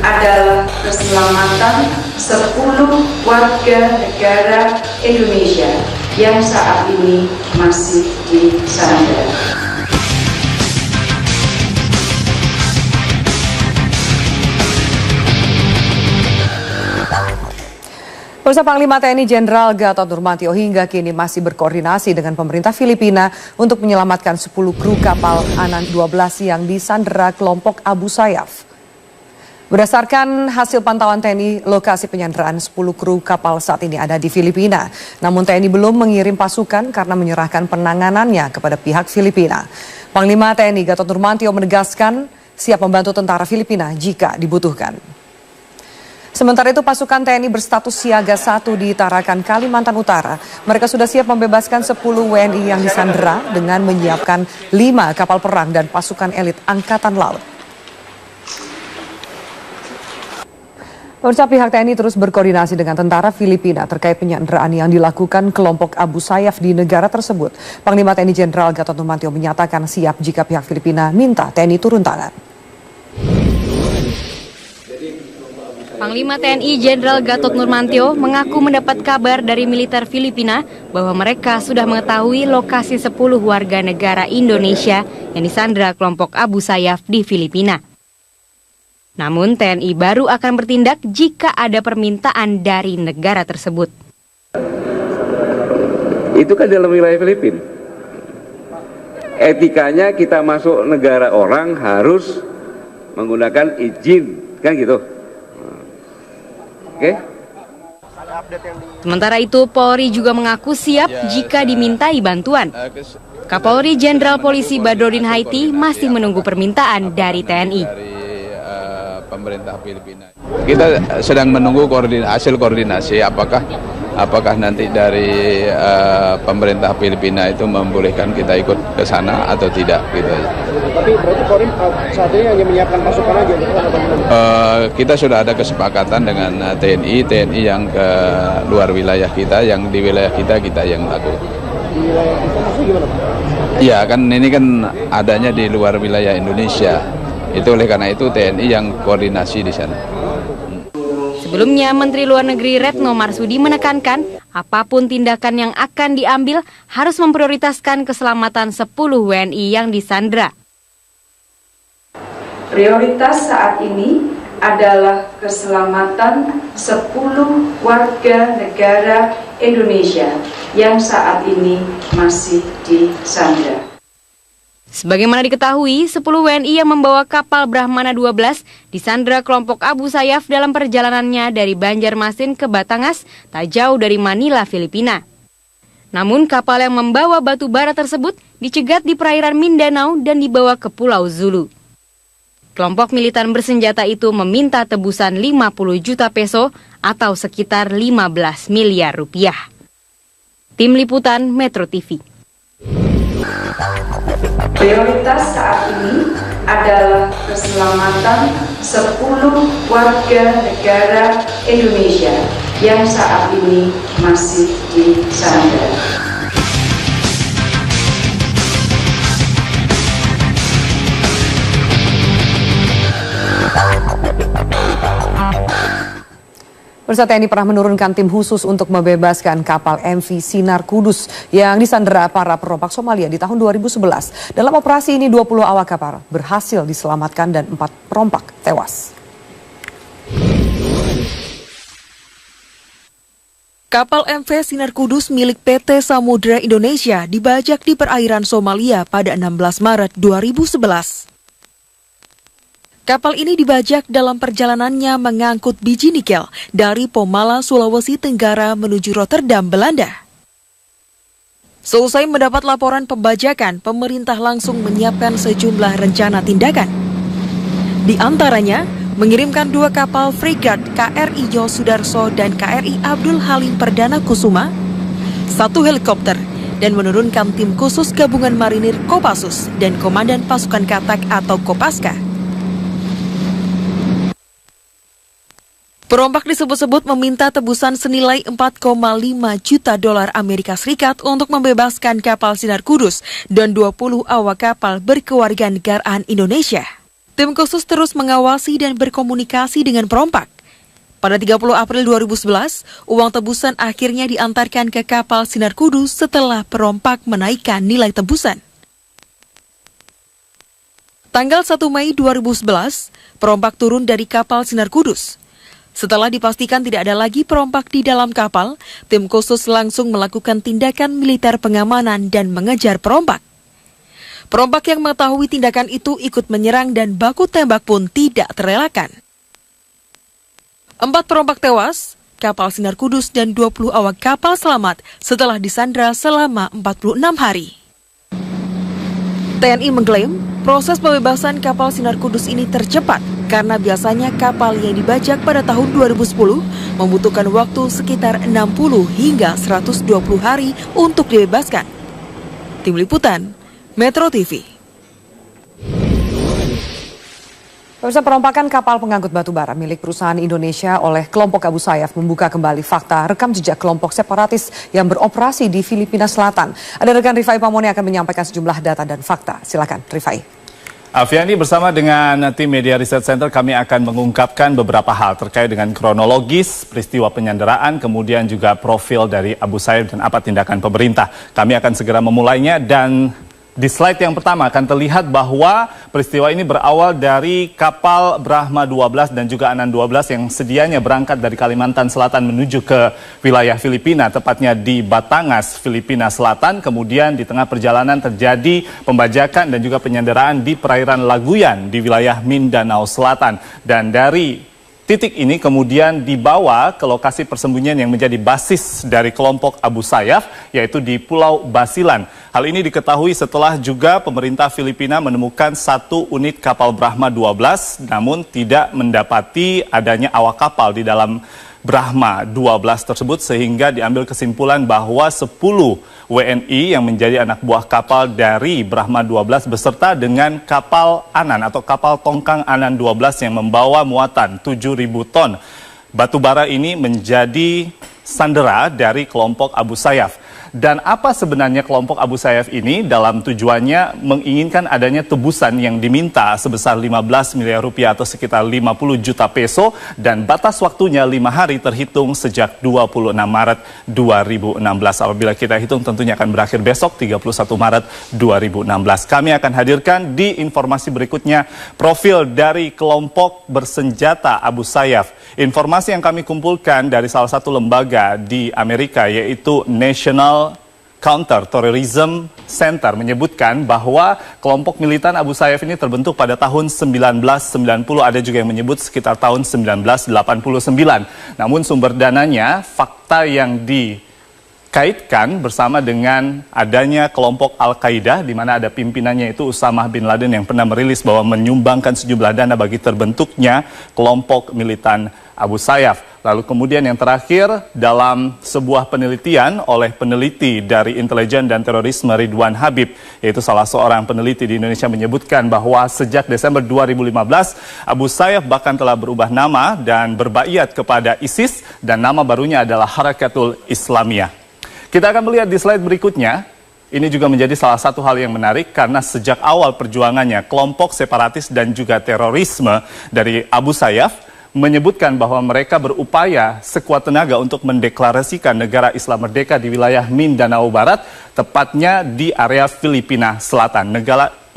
adalah keselamatan 10 warga negara Indonesia yang saat ini masih disandra. Pemirsa, Panglima TNI Jenderal Gatot Nurmantio hingga kini masih berkoordinasi dengan pemerintah Filipina untuk menyelamatkan 10 kru kapal Anan 12 yang disandera kelompok Abu Sayyaf. Berdasarkan hasil pantauan TNI, lokasi penyanderaan 10 kru kapal saat ini ada di Filipina. Namun TNI belum mengirim pasukan karena menyerahkan penanganannya kepada pihak Filipina. Panglima TNI Gatot Nurmantio menegaskan siap membantu tentara Filipina jika dibutuhkan. Sementara itu pasukan TNI berstatus siaga 1 di Tarakan, Kalimantan Utara. Mereka sudah siap membebaskan 10 WNI yang disandera dengan menyiapkan 5 kapal perang dan pasukan elit Angkatan Laut. Pemirsa, pihak TNI terus berkoordinasi dengan tentara Filipina terkait penyanderaan yang dilakukan kelompok Abu Sayyaf di negara tersebut. Panglima TNI Jenderal Gatot Nurmantio menyatakan siap jika pihak Filipina minta TNI turun tangan. Panglima TNI Jenderal Gatot Nurmantio mengaku mendapat kabar dari militer Filipina bahwa mereka sudah mengetahui lokasi 10 warga negara Indonesia yang disandera kelompok Abu Sayyaf di Filipina. Namun TNI baru akan bertindak jika ada permintaan dari negara tersebut. Itu kan dalam wilayah Filipina. Etikanya kita masuk negara orang harus menggunakan izin, kan gitu. Oke. Sementara itu, Polri juga mengaku siap jika dimintai bantuan. Kapolri Jenderal Polisi Badrodin Haiti masih menunggu permintaan dari TNI. Pemerintah Filipina. Kita sedang menunggu hasil koordinasi apakah nanti dari pemerintah Filipina itu membolehkan kita ikut ke sana atau tidak gitu. Tapi berarti Polri saat ini hanya menyiapkan pasukan aja. Kita sudah ada kesepakatan dengan TNI yang ke luar wilayah kita, yang di wilayah kita yang lakukan. Di wilayah kita maksudnya gimana, Pak? Ya kan ini kan adanya di luar wilayah Indonesia. Itu oleh karena itu TNI yang koordinasi di sana. Sebelumnya, Menteri Luar Negeri Retno Marsudi menekankan apapun tindakan yang akan diambil harus memprioritaskan keselamatan 10 WNI yang disandera. Prioritas saat ini adalah keselamatan 10 warga negara Indonesia yang saat ini masih disandera. Sebagaimana diketahui, 10 WNI yang membawa kapal Brahmana 12 disandera kelompok Abu Sayyaf dalam perjalanannya dari Banjarmasin ke Batangas, tak jauh dari Manila, Filipina. Namun kapal yang membawa batu bara tersebut dicegat di perairan Mindanao dan dibawa ke Pulau Zulu. Kelompok militan bersenjata itu meminta tebusan 50 juta peso atau sekitar 15 miliar rupiah. Tim Liputan Metro TV. Prioritas saat ini adalah keselamatan 10 warga negara Indonesia yang saat ini masih disandera. Pemirsa, TNI pernah menurunkan tim khusus untuk membebaskan kapal MV Sinar Kudus yang disandera para perompak Somalia di tahun 2011. Dalam operasi ini 20 awak kapal berhasil diselamatkan dan 4 perompak tewas. Kapal MV Sinar Kudus milik PT Samudra Indonesia dibajak di perairan Somalia pada 16 Maret 2011. Kapal ini dibajak dalam perjalanannya mengangkut biji nikel dari Pomala, Sulawesi Tenggara menuju Rotterdam, Belanda. Selesai mendapat laporan pembajakan, pemerintah langsung menyiapkan sejumlah rencana tindakan. Di antaranya, mengirimkan 2 kapal fregat KRI Yosudarso dan KRI Abdul Halim Perdana Kusuma, 1 helikopter, dan menurunkan tim khusus gabungan marinir Kopassus dan Komandan Pasukan Katak atau Kopaska. Perompak disebut-sebut meminta tebusan senilai 4,5 juta dolar Amerika Serikat untuk membebaskan kapal Sinar Kudus dan 20 awak kapal berkewarganegaraan Indonesia. Tim khusus terus mengawasi dan berkomunikasi dengan perompak. Pada 30 April 2011, uang tebusan akhirnya diantarkan ke kapal Sinar Kudus setelah perompak menaikkan nilai tebusan. Tanggal 1 Mei 2011, perompak turun dari kapal Sinar Kudus. Setelah dipastikan tidak ada lagi perompak di dalam kapal, tim khusus langsung melakukan tindakan militer pengamanan dan mengejar perompak. Perompak yang mengetahui tindakan itu ikut menyerang dan baku tembak pun tidak terelakkan. 4 perompak tewas, kapal Sinar Kudus dan 20 awak kapal selamat setelah disandra selama 46 hari. TNI mengklaim proses pembebasan kapal Sinar Kudus ini tercepat karena biasanya kapal yang dibajak pada tahun 2010 membutuhkan waktu sekitar 60 hingga 120 hari untuk dibebaskan. Tim Liputan, Metro TV. Pemirsa, perompakan kapal pengangkut batu bara milik perusahaan Indonesia oleh kelompok Abu Sayyaf membuka kembali fakta rekam jejak kelompok separatis yang beroperasi di Filipina Selatan. Ada rekan Rifai Pamoni akan menyampaikan sejumlah data dan fakta. Silakan, Rifai. Afiani, bersama dengan tim Media Research Center kami akan mengungkapkan beberapa hal terkait dengan kronologis peristiwa penyanderaan, kemudian juga profil dari Abu Sayyaf dan apa tindakan pemerintah. Kami akan segera memulainya dan di slide yang pertama akan terlihat bahwa peristiwa ini berawal dari kapal Brahma 12 dan juga Anan 12 yang sedianya berangkat dari Kalimantan Selatan menuju ke wilayah Filipina, tepatnya di Batangas, Filipina Selatan. Kemudian di tengah perjalanan terjadi pembajakan dan juga penyanderaan di perairan Laguyan di wilayah Mindanao Selatan. Dan dari titik ini kemudian dibawa ke lokasi persembunyian yang menjadi basis dari kelompok Abu Sayyaf, yaitu di Pulau Basilan. Hal ini diketahui setelah juga pemerintah Filipina menemukan 1 unit kapal Brahma 12, namun tidak mendapati adanya awak kapal di dalam Brahma 12 tersebut, sehingga diambil kesimpulan bahwa 10 WNI yang menjadi anak buah kapal dari Brahma 12 beserta dengan kapal Anan atau kapal tongkang Anan 12 yang membawa muatan 7.000 ton batu bara ini menjadi sandera dari kelompok Abu Sayyaf. Dan apa sebenarnya kelompok Abu Sayyaf ini? Dalam tujuannya menginginkan adanya tebusan yang diminta sebesar 15 miliar rupiah atau sekitar 50 juta peso, dan batas waktunya 5 hari terhitung sejak 26 Maret 2016. Apabila kita hitung tentunya akan berakhir besok 31 Maret 2016. Kami akan hadirkan di informasi berikutnya profil dari kelompok bersenjata Abu Sayyaf. Informasi yang kami kumpulkan dari salah satu lembaga di Amerika, yaitu National Counter Terrorism Center, menyebutkan bahwa kelompok militan Abu Sayyaf ini terbentuk pada tahun 1990, ada juga yang menyebut sekitar tahun 1989. Namun sumber dananya, fakta yang dikaitkan bersama dengan adanya kelompok Al-Qaeda, di mana ada pimpinannya itu Usamah bin Laden yang pernah merilis bahwa menyumbangkan sejumlah dana bagi terbentuknya kelompok militan Abu Sayyaf. Lalu kemudian yang terakhir, dalam sebuah penelitian oleh peneliti dari Intelijen dan Terorisme Ridwan Habib, yaitu salah seorang peneliti di Indonesia, menyebutkan bahwa sejak Desember 2015, Abu Sayyaf bahkan telah berubah nama dan berbaiat kepada ISIS, dan nama barunya adalah Harakatul Islamiyah. Kita akan melihat di slide berikutnya. Ini juga menjadi salah satu hal yang menarik karena sejak awal perjuangannya, kelompok separatis dan juga terorisme dari Abu Sayyaf menyebutkan bahwa mereka berupaya sekuat tenaga untuk mendeklarasikan negara Islam merdeka di wilayah Mindanao Barat, tepatnya di area Filipina Selatan.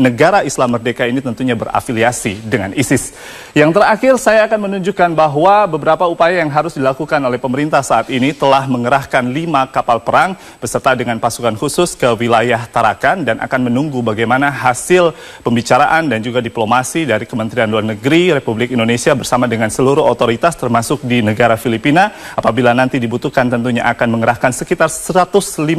Negara Islam merdeka ini tentunya berafiliasi dengan ISIS. Yang terakhir, saya akan menunjukkan bahwa beberapa upaya yang harus dilakukan oleh pemerintah saat ini telah mengerahkan 5 kapal perang beserta dengan pasukan khusus ke wilayah Tarakan, dan akan menunggu bagaimana hasil pembicaraan dan juga diplomasi dari Kementerian Luar Negeri Republik Indonesia bersama dengan seluruh otoritas termasuk di negara Filipina. Apabila nanti dibutuhkan tentunya akan mengerahkan sekitar 159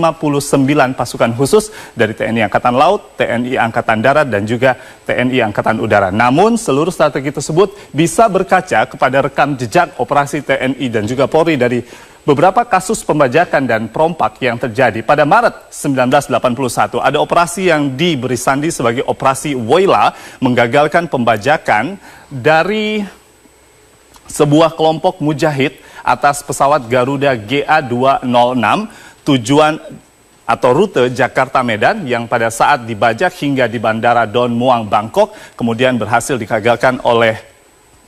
pasukan khusus dari TNI Angkatan Laut, TNI Angkatan Darat, dan juga TNI Angkatan Udara. Namun seluruh strategi tersebut bisa berkaca kepada rekam jejak operasi TNI dan juga Polri dari beberapa kasus pembajakan dan perompak yang terjadi. Pada Maret 1981 ada operasi yang diberi sandi sebagai Operasi Woyla, menggagalkan pembajakan dari sebuah kelompok mujahid atas pesawat Garuda GA206. Tujuan atau rute Jakarta-Medan yang pada saat dibajak hingga di Bandara Don Muang, Bangkok, kemudian berhasil digagalkan oleh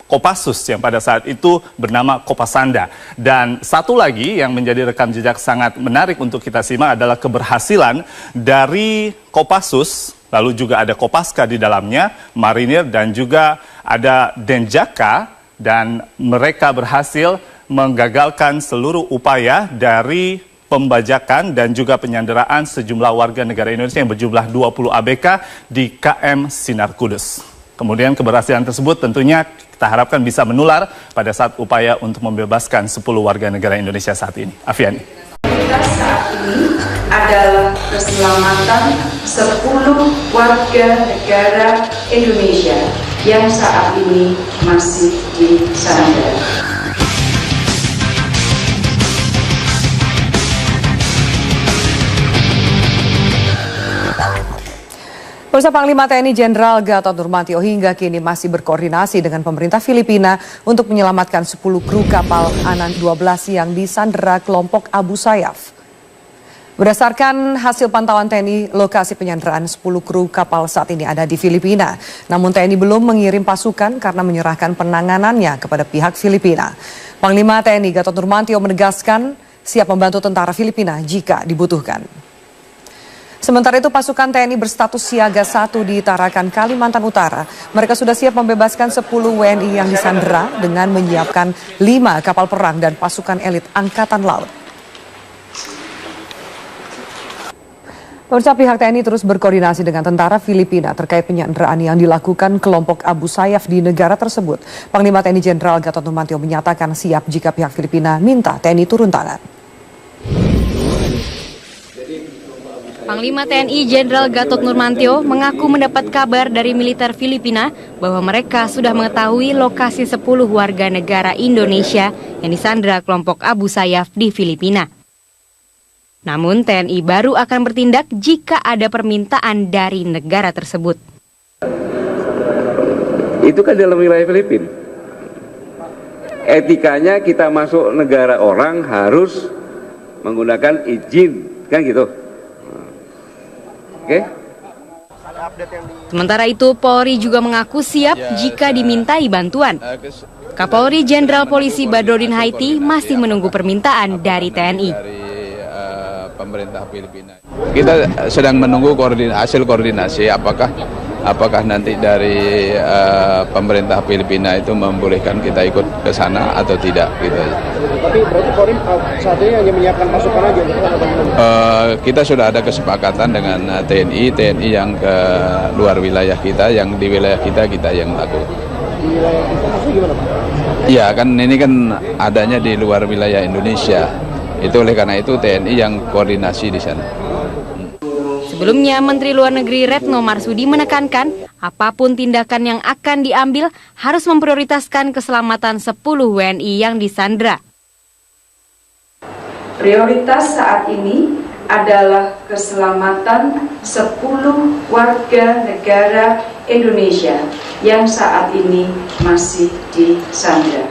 Kopassus yang pada saat itu bernama Kopasanda. Dan satu lagi yang menjadi rekam jejak sangat menarik untuk kita simak adalah keberhasilan dari Kopassus, lalu juga ada Kopaska di dalamnya, Marinir dan juga ada Denjaka, dan mereka berhasil menggagalkan seluruh upaya dari pembajakan dan juga penyanderaan sejumlah warga negara Indonesia yang berjumlah 20 ABK di KM Sinar Kudus. Kemudian keberhasilan tersebut tentunya kita harapkan bisa menular pada saat upaya untuk membebaskan 10 warga negara Indonesia saat ini. Afiani. Prioritas saat ini adalah keselamatan 10 warga negara Indonesia yang saat ini masih disandera. Pemirsa, Panglima TNI Jenderal Gatot Nurmantio hingga kini masih berkoordinasi dengan pemerintah Filipina untuk menyelamatkan 10 kru kapal Anan 12 yang disandera kelompok Abu Sayyaf. Berdasarkan hasil pantauan TNI, lokasi penyanderaan 10 kru kapal saat ini ada di Filipina. Namun TNI belum mengirim pasukan karena menyerahkan penanganannya kepada pihak Filipina. Panglima TNI Gatot Nurmantio menegaskan siap membantu tentara Filipina jika dibutuhkan. Sementara itu pasukan TNI berstatus siaga 1 di Tarakan, Kalimantan Utara. Mereka sudah siap membebaskan 10 WNI yang disandera dengan menyiapkan 5 kapal perang dan pasukan elit Angkatan Laut. Pemirsa, pihak TNI terus berkoordinasi dengan tentara Filipina terkait penyanderaan yang dilakukan kelompok Abu Sayyaf di negara tersebut. Panglima TNI Jenderal Gatot Nurmantio menyatakan siap jika pihak Filipina minta TNI turun tangan. Panglima TNI Jenderal Gatot Nurmantio mengaku mendapat kabar dari militer Filipina bahwa mereka sudah mengetahui lokasi 10 warga negara Indonesia yang disandera kelompok Abu Sayyaf di Filipina. Namun TNI baru akan bertindak jika ada permintaan dari negara tersebut. Itu kan dalam wilayah Filipina. Etikanya kita masuk negara orang harus menggunakan izin, kan gitu. Oke. Sementara itu, Polri juga mengaku siap jika dimintai bantuan. Kapolri Jenderal Polisi Badrodin Haiti masih menunggu permintaan dari TNI. Pemerintah Filipina. Kita sedang menunggu hasil koordinasi apakah nanti dari pemerintah Filipina itu membolehkan kita ikut ke sana atau tidak gitu. Tapi berarti Polri saat ini hanya menyiapkan pasukan aja gitu kan? Kita sudah ada kesepakatan dengan TNI yang ke luar wilayah kita, yang di wilayah kita yang lakukan. Di wilayah kita maksudnya gimana Pak? Ya kan ini kan adanya di luar wilayah Indonesia. Itu oleh karena itu TNI yang koordinasi di sana. Sebelumnya, Menteri Luar Negeri Retno Marsudi menekankan apapun tindakan yang akan diambil harus memprioritaskan keselamatan 10 WNI yang disandera. Prioritas saat ini adalah keselamatan 10 warga negara Indonesia yang saat ini masih disandera.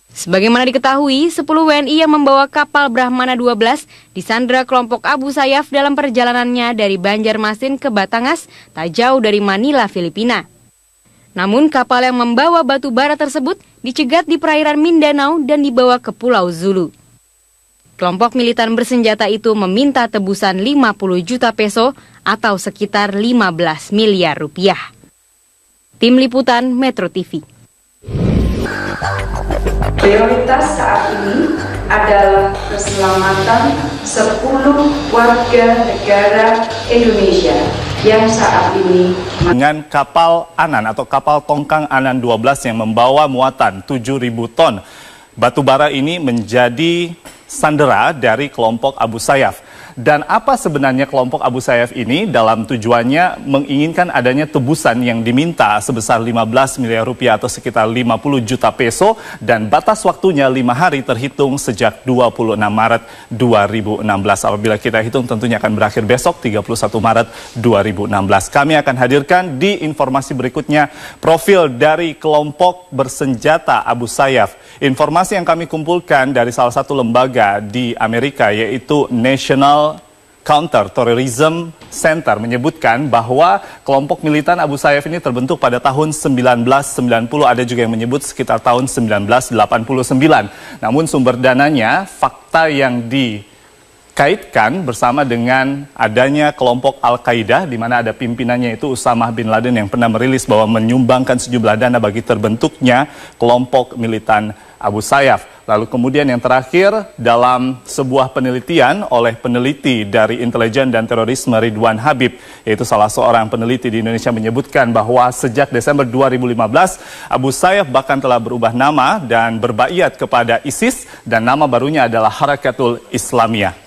Sebagaimana diketahui, 10 WNI yang membawa kapal Brahmana 12 disandera kelompok Abu Sayyaf dalam perjalanannya dari Banjarmasin ke Batangas, tak jauh dari Manila, Filipina. Namun kapal yang membawa batu bara tersebut dicegat di perairan Mindanao dan dibawa ke Pulau Zulu. Kelompok militan bersenjata itu meminta tebusan 50 juta peso atau sekitar 15 miliar rupiah. Tim Liputan Metro TV. Prioritas saat ini adalah keselamatan 10 warga negara Indonesia yang saat ini dengan kapal Anan atau kapal tongkang Anan 12 yang membawa muatan 7.000 ton batu bara ini menjadi sandera dari kelompok Abu Sayyaf. Dan apa sebenarnya kelompok Abu Sayyaf ini? Dalam tujuannya menginginkan adanya tebusan yang diminta sebesar 15 miliar rupiah atau sekitar 50 juta peso dan batas waktunya 5 hari terhitung sejak 26 Maret 2016. Apabila kita hitung tentunya akan berakhir besok 31 Maret 2016. Kami akan hadirkan di informasi berikutnya profil dari kelompok bersenjata Abu Sayyaf. Informasi yang kami kumpulkan dari salah satu lembaga di Amerika yaitu National Counter Terrorism Center menyebutkan bahwa kelompok militan Abu Sayyaf ini terbentuk pada tahun 1990, ada juga yang menyebut sekitar tahun 1989. Namun sumber dananya, fakta yang dikaitkan bersama dengan adanya kelompok Al-Qaeda, di mana ada pimpinannya itu Usamah bin Laden yang pernah merilis bahwa menyumbangkan sejumlah dana bagi terbentuknya kelompok militan Abu Sayyaf. Lalu kemudian yang terakhir, dalam sebuah penelitian oleh peneliti dari Intelijen dan Terorisme Ridwan Habib, yaitu salah seorang peneliti di Indonesia, menyebutkan bahwa sejak Desember 2015, Abu Sayyaf bahkan telah berubah nama dan berbaiat kepada ISIS, dan nama barunya adalah Harakatul Islamiyah.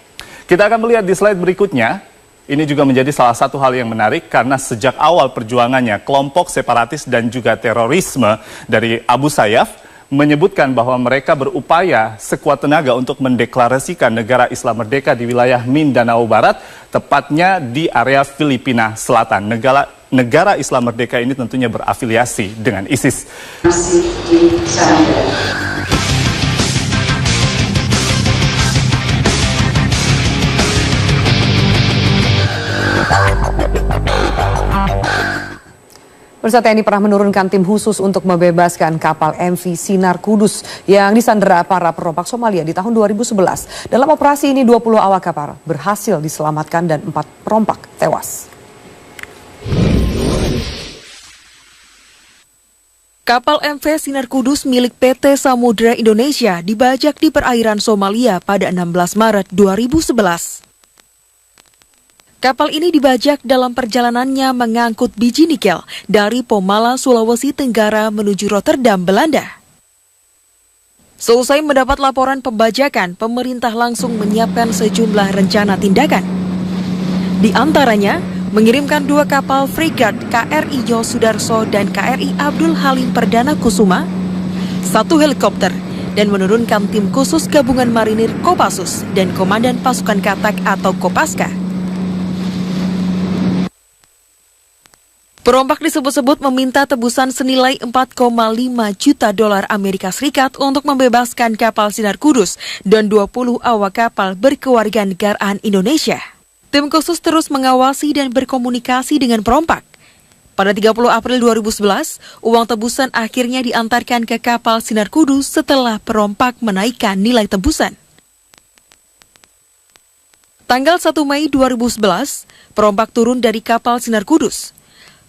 Kita akan melihat di slide berikutnya. Ini juga menjadi salah satu hal yang menarik karena sejak awal perjuangannya, kelompok separatis dan juga terorisme dari Abu Sayyaf menyebutkan bahwa mereka berupaya sekuat tenaga untuk mendeklarasikan negara Islam merdeka di wilayah Mindanao Barat, tepatnya di area Filipina Selatan. Negara Islam merdeka ini tentunya berafiliasi dengan ISIS. Masih di sana. Pemirsa, TNI pernah menurunkan tim khusus untuk membebaskan kapal MV Sinar Kudus yang disandera para perompak Somalia di tahun 2011. Dalam operasi ini 20 awak kapal berhasil diselamatkan dan 4 perompak tewas. Kapal MV Sinar Kudus milik PT Samudra Indonesia dibajak di perairan Somalia pada 16 Maret 2011. Kapal ini dibajak dalam perjalanannya mengangkut biji nikel dari Pomala, Sulawesi Tenggara menuju Rotterdam, Belanda. Seusai mendapat laporan pembajakan, pemerintah langsung menyiapkan sejumlah rencana tindakan. Di antaranya, mengirimkan 2 kapal frigat KRI Yosudarso dan KRI Abdul Halim Perdana Kusuma, 1 helikopter, dan menurunkan tim khusus gabungan marinir Kopassus dan Komandan Pasukan Katak atau Kopaska. Perompak disebut-sebut meminta tebusan senilai 4,5 juta dolar Amerika Serikat untuk membebaskan kapal Sinar Kudus dan 20 awak kapal berkewarganegaraan Indonesia. Tim khusus terus mengawasi dan berkomunikasi dengan perompak. Pada 30 April 2011, uang tebusan akhirnya diantarkan ke kapal Sinar Kudus setelah perompak menaikkan nilai tebusan. Tanggal 1 Mei 2011, perompak turun dari kapal Sinar Kudus.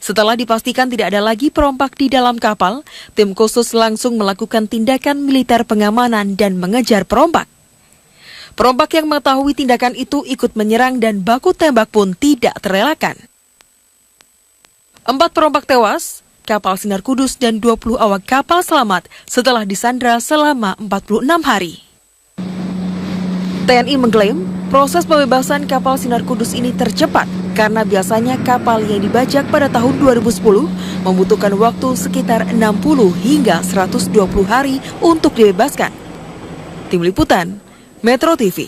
Setelah dipastikan tidak ada lagi perompak di dalam kapal, tim khusus langsung melakukan tindakan militer pengamanan dan mengejar perompak. Perompak yang mengetahui tindakan itu ikut menyerang dan baku tembak pun tidak terelakkan. 4 perompak tewas, kapal Sinar Kudus dan 20 awak kapal selamat setelah disandra selama 46 hari. TNI mengklaim proses pembebasan kapal Sinar Kudus ini tercepat karena biasanya kapal yang dibajak pada tahun 2010 membutuhkan waktu sekitar 60 hingga 120 hari untuk dibebaskan. Tim Liputan, Metro TV.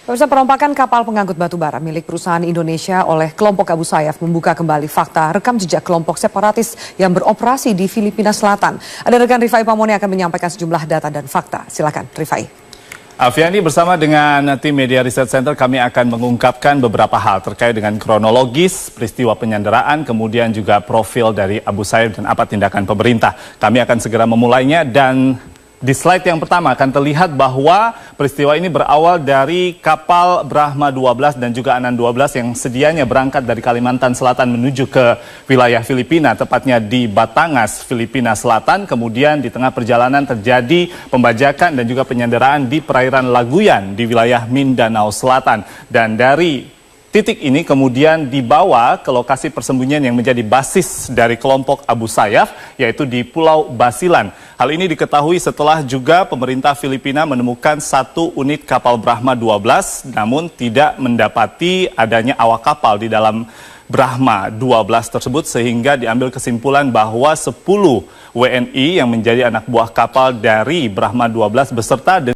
Pemirsa, perompakan kapal pengangkut batu bara milik perusahaan Indonesia oleh kelompok Abu Sayyaf membuka kembali fakta rekam jejak kelompok separatis yang beroperasi di Filipina Selatan. Ada rekan Rifai Pamone akan menyampaikan sejumlah data dan fakta. Silakan, Rifai. Alfiani, bersama dengan tim Media Research Center kami akan mengungkapkan beberapa hal terkait dengan kronologis peristiwa penyanderaan, kemudian juga profil dari Abu Sayyaf dan apa tindakan pemerintah. Kami akan segera memulainya dan di slide yang pertama akan terlihat bahwa peristiwa ini berawal dari kapal Brahma 12 dan juga Anan 12 yang sedianya berangkat dari Kalimantan Selatan menuju ke wilayah Filipina, tepatnya di Batangas, Filipina Selatan. Kemudian di tengah perjalanan terjadi pembajakan dan juga penyanderaan di perairan Laguyan di wilayah Mindanao Selatan. Dan dari titik ini kemudian dibawa ke lokasi persembunyian yang menjadi basis dari kelompok Abu Sayyaf, yaitu di Pulau Basilan. Hal ini diketahui setelah juga pemerintah Filipina menemukan 1 unit kapal Brahma 12, namun tidak mendapati adanya awak kapal di dalam Brahma 12 tersebut, sehingga diambil kesimpulan bahwa 10 WNI yang menjadi anak buah kapal dari Brahma 12 beserta